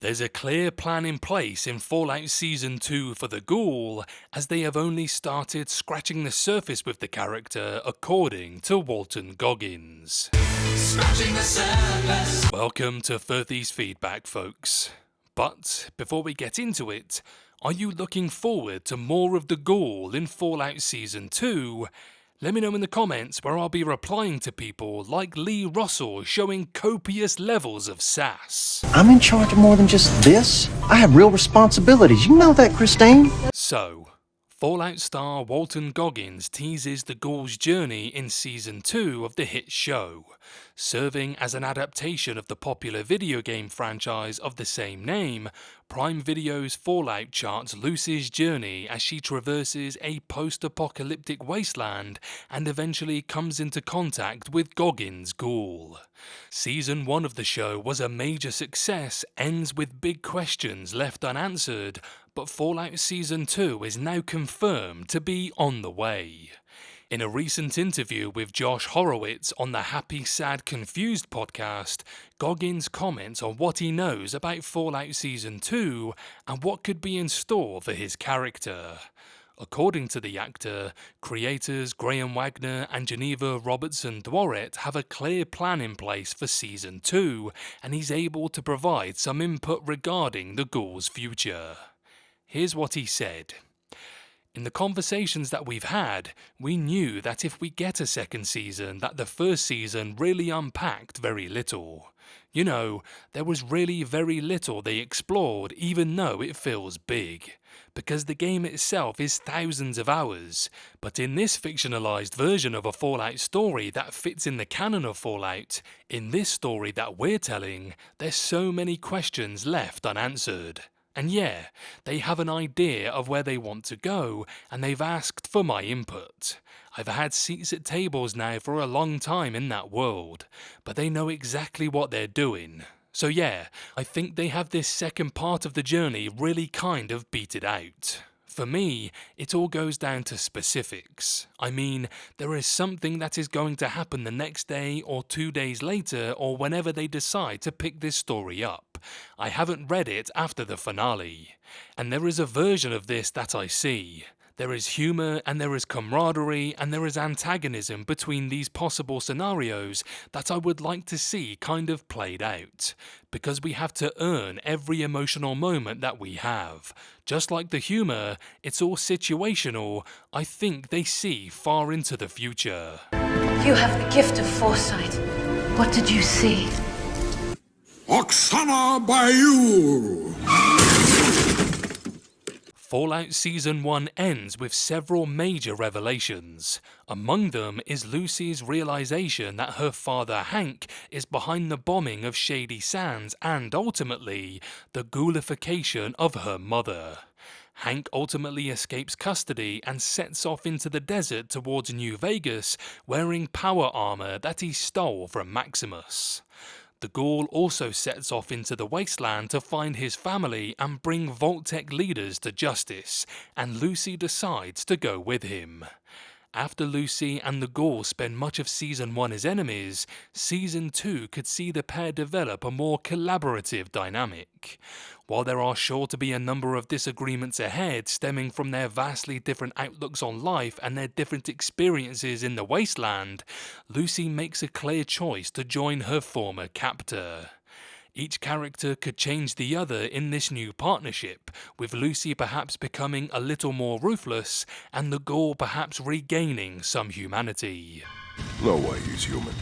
There's a clear plan in place in Fallout Season 2 for the Ghoul, as they have only started scratching the surface with the character, according to Walton Goggins. Scratching the surface. Welcome to Furthy's Feedback, folks. But before we get into it, are you looking forward to more of the Ghoul in Fallout Season 2? Let me know in the comments, where I'll be replying to people like Lee Russell showing copious levels of sass. I'm in charge of more than just this. I have real responsibilities. You know that, Christine. So, Fallout star Walton Goggins teases the Ghoul's journey in Season 2 of the hit show, serving as an adaptation of the popular video game franchise of the same name. Prime Video's Fallout charts Lucy's journey as she traverses a post-apocalyptic wasteland and eventually comes into contact with Goggins' Ghoul. Season 1 of the show was a major success, ends with big questions left unanswered, but Fallout Season 2 is now confirmed to be on the way. In a recent interview with Josh Horowitz on the Happy Sad Confused podcast, Goggins comments on what he knows about Fallout Season 2 and what could be in store for his character. According to the actor, creators Graham Wagner and Geneva Robertson-Dworet have a clear plan in place for Season 2, and he's able to provide some input regarding the Ghoul's future. Here's what he said. In the conversations that we've had, we knew that if we get a second season, that the first season really unpacked very little. You know, there was really very little they explored, even though it feels big. Because the game itself is thousands of hours, but in this fictionalized version of a Fallout story that fits in the canon of Fallout, in this story that we're telling, there's so many questions left unanswered. And yeah, they have an idea of where they want to go, and they've asked for my input. I've had seats at tables now for a long time in that world, but they know exactly what they're doing. So yeah, I think they have this second part of the journey really kind of beaten out. For me, it all goes down to specifics. I mean, there is something that is going to happen the next day or 2 days later, or whenever they decide to pick this story up. I haven't read it after the finale. And there is a version of this that I see. There is humour and there is camaraderie and there is antagonism between these possible scenarios that I would like to see kind of played out. Because we have to earn every emotional moment that we have. Just like the humour, it's all situational. I think they see far into the future. You have the gift of foresight. What did you see? Oksana Bayou. Fallout Season 1 ends with several major revelations. Among them is Lucy's realization that her father Hank is behind the bombing of Shady Sands and, ultimately, the ghoulification of her mother. Hank ultimately escapes custody and sets off into the desert towards New Vegas wearing power armor that he stole from Maximus. The Ghoul also sets off into the wasteland to find his family and bring Vault-Tec leaders to justice, and Lucy decides to go with him. After Lucy and the Ghoul spend much of Season 1 as enemies, Season 2 could see the pair develop a more collaborative dynamic. While there are sure to be a number of disagreements ahead stemming from their vastly different outlooks on life and their different experiences in the wasteland, Lucy makes a clear choice to join her former captor. Each character could change the other in this new partnership, with Lucy perhaps becoming a little more ruthless and the Ghoul perhaps regaining some humanity. No way he's human.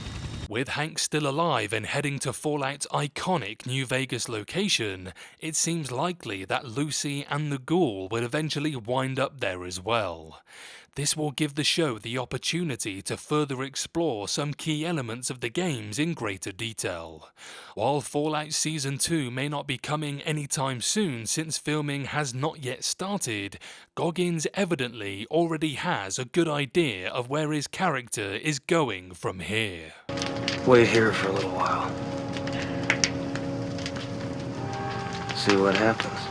With Hank still alive and heading to Fallout's iconic New Vegas location, it seems likely that Lucy and the Ghoul will eventually wind up there as well. This will give the show the opportunity to further explore some key elements of the games in greater detail. While Fallout Season 2 may not be coming anytime soon since filming has not yet started, Goggins evidently already has a good idea of where his character is going from here. Wait here for a little while. See what happens.